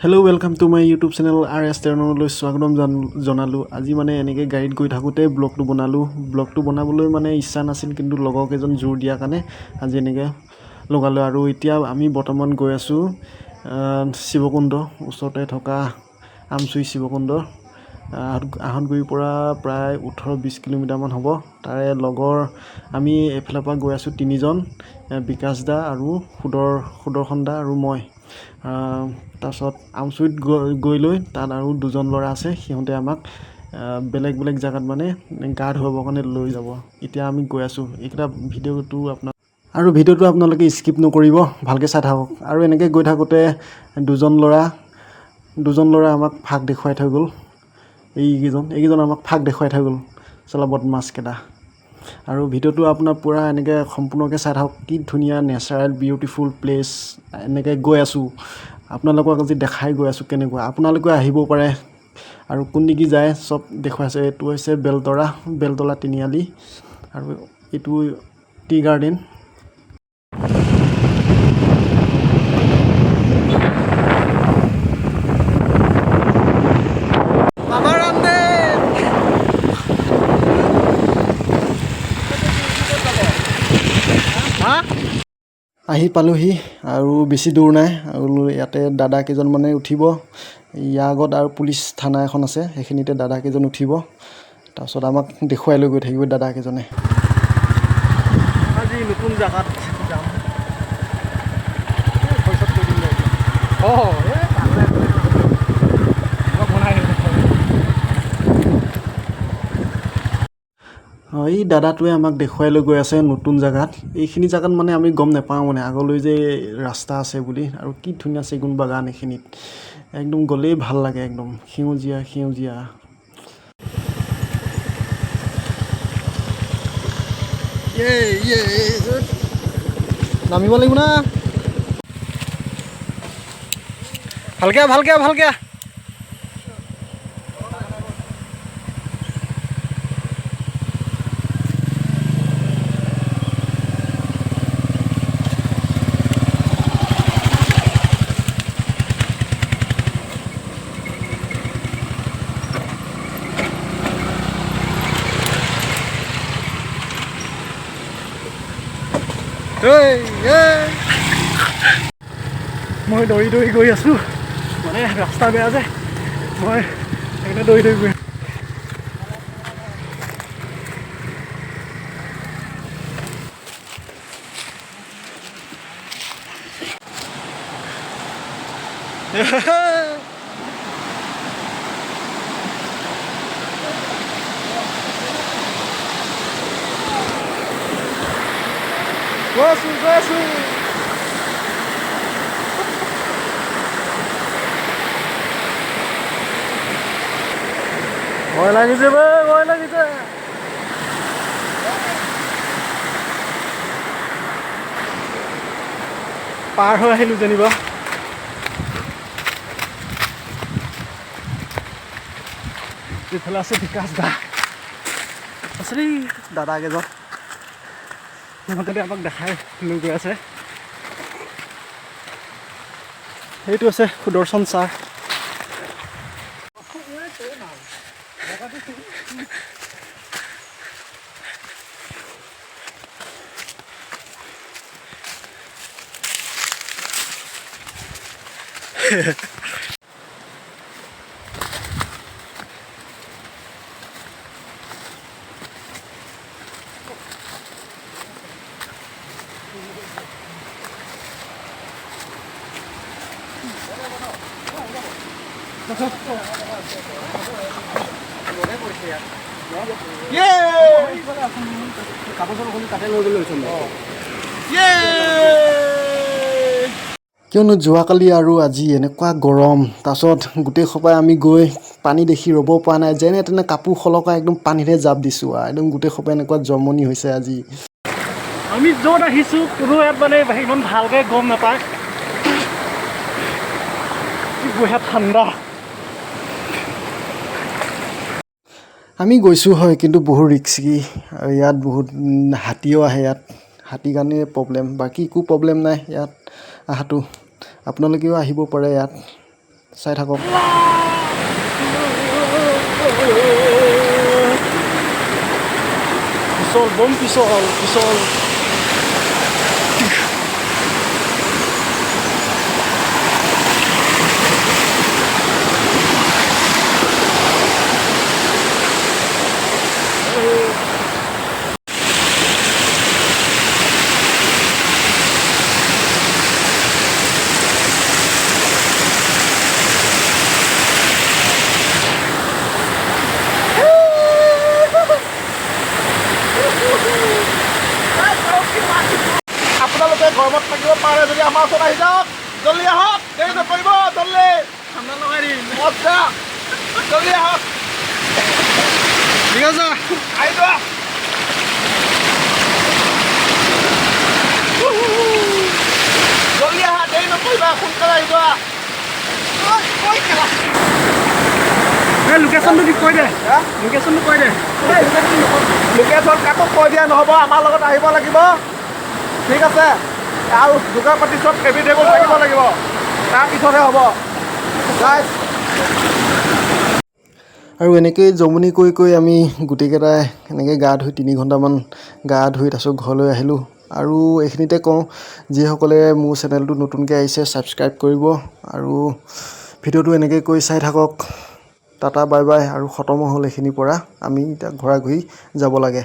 Hello, welcome to my YouTube channel RS Terminalলৈ স্বাগতম জনালো। আজি মানে এনেকৈ গাড়ীত গৈ থাকোঁতে ব্লগটো বনালোঁ। ব্লগটো বনাবলৈ মানে ইচ্ছা নাছিল, কিন্তু লগৰ কেইজন জোৰ দিয়াৰ কাৰণে আজি এনেকৈ লগালোঁ। আৰু এতিয়া আমি বৰ্তমান গৈ আছোঁ শিৱকুণ্ড, ওচৰতে থকা আমচুই শিৱকুণ্ড। আহতগুৰিৰ পৰা প্ৰায় 18-20 কিলোমিটাৰমান হ'ব। তাৰে লগৰ আমি এইফালৰ পৰা গৈ আছোঁ তিনিজন, বিকাশ দা আৰু সুদৰ্শন দা আৰু মই। তাৰপিছত আমচুইত গৈ লৈ তাত আৰু দুজন ল'ৰা আছে, সিহঁতে আমাক বেলেগ বেলেগ জেগাত মানে গা ধুৱাবৰ কাৰণে লৈ যাব। এতিয়া আমি গৈ আছোঁ। এইকেইটা ভিডিঅ'টো আপোনালোকে স্কিপ নকৰিব, ভালকৈ চাই থাকক। আৰু এনেকৈ গৈ থাকোঁতে দুজন ল'ৰা আমাক ফাক দেখুৱাই থৈ গ'ল। এইকেইজন আমাক ফাক দেখুৱাই থৈ গ'ল, চলা বদমাছকেইটা। আৰু ভিডিঅ'টো আপোনাৰ পূৰা এনেকৈ সম্পূৰ্ণকৈ চাই থাকক। কি ধুনীয়া নেচাৰেল বিউটিফুল প্লেচ। এনেকৈ গৈ আছোঁ, আপোনালোকক আজি দেখাই গৈ আছোঁ কেনেকুৱা। আপোনালোকে আহিব পাৰে আৰু কোনদিগি যায় চব দেখুৱাইছে। এইটো হৈছে বেলতলা তিনিআলি, আৰু এইটো টি গাৰ্ডেন। আহি পালোহি, আৰু বেছি দূৰ নাই। আৰু ইয়াতে দাদা কেইজনমানে উঠিব। ইয়াৰ আগত আৰু পুলিচ থানা এখন আছে, সেইখিনিতে দাদা কেইজন উঠিব। তাৰপিছত আমাক দেখুৱাই লৈ গৈ থাকিব দাদা কেইজনে। আজি নতুন জেগাত যাম। এই দাদাটোৱে আমাক দেখুৱাই লৈ গৈ আছে নতুন জেগাত। এইখিনি জেগাত মানে আমি গম নাপাওঁ মানে আগলৈ যে ৰাস্তা আছে বুলি। আৰু কি ধুনীয়া চেগুন বাগান এইখিনিত, একদম গ'লেই ভাল লাগে, একদম সেউজীয়া সেউজীয়া। নামিব লাগিব না, ভালকে। মই দৌৰি গৈ আছোঁ, মানে ৰাস্তা বেয়া যে, মই সেইকাৰণে দৌৰি গৈ আছোঁ। ভয় লাগিছে। পাৰ হৈ আহিলোঁ যেনিবা। এইফালে আছে বিকাশ দা, আছে দেই দাদা কেইজন। সিহঁতে আমাক দেখাই লৈ গৈ আছে। সেইটো আছে সুদৰ্শন ছাৰ। কিয়নো যোৱাকালি আৰু আজি এনেকুৱা গৰম, তাৰপিছত গোটেই সোপাই আমি গৈ পানী দেখি ৰ'ব পৰা নাই, যেনে তেনে কাপোৰ সলকাই একদম পানীতে জাপ দিছোঁ। একদম গোটেই সোপাই এনেকুৱা জমনি হৈছে আজি। আমি য'ত আহিছোঁ কোনো ইয়াত মানে ইমান ভালকৈ গম নাপায়, বঢ়িয়া ঠাণ্ডা। আমি গৈছোঁ হয়, কিন্তু বহুত ৰিস্কি। আৰু ইয়াত বহুত হাতীও আহে ইয়াত, হাতীৰ কাৰণে প্ৰব্লেম, বাকী একো প্ৰব্লেম নাই ইয়াত আহাটো। আপোনালোকেও আহিব পাৰে ইয়াত। চাই থাকক। পিছল বম পিছল পিছল। আপোনালোকে গৰমত থাকিব পাৰে যদি আমাৰ ওচৰত আহি যাওক, জলদি আহক, দেৰি নকৰিব, জলদি ঠাণ্ডা লগাই দিম, মজা, জলদি আহক, ঠিক আছে আহি যোৱা, জলদি আহা, দেৰি নকৰিবা, সোনকালে আহি যোৱা। লোকেশ্যনটো কৈ দে, লোকেশ্যনটো কৈ দে। লোকেশ্যন কাকো কৈ দিয়া নহ'ব, আমাৰ লগত আহিব লাগিব, ঠিক আছে। আৰু যোগাৰ পাতি চব এভেইলেবল থাকিব লাগিব, তাৰপিছতহে হ'ব। আৰু এনেকৈ জমনি কৰি আমি গোটেইকেইটাই এনেকৈ গা ধুই 3 ঘণ্টামান গা ধুই তাৰপিছত ঘৰলৈ আহিলোঁ। আৰু এইখিনিতে কওঁ, যিসকলে মোৰ চেনেলটো নতুনকৈ আহিছে ছাবস্ক্ৰাইব কৰিব আৰু ভিডিঅ'টো এনেকৈ কৰি চাই থাকক। Tata bye bye. আৰু খতম হ'ল এইখিনিৰ পৰা, আমি এতিয়া ঘৰা ঘূৰি যাব লাগে।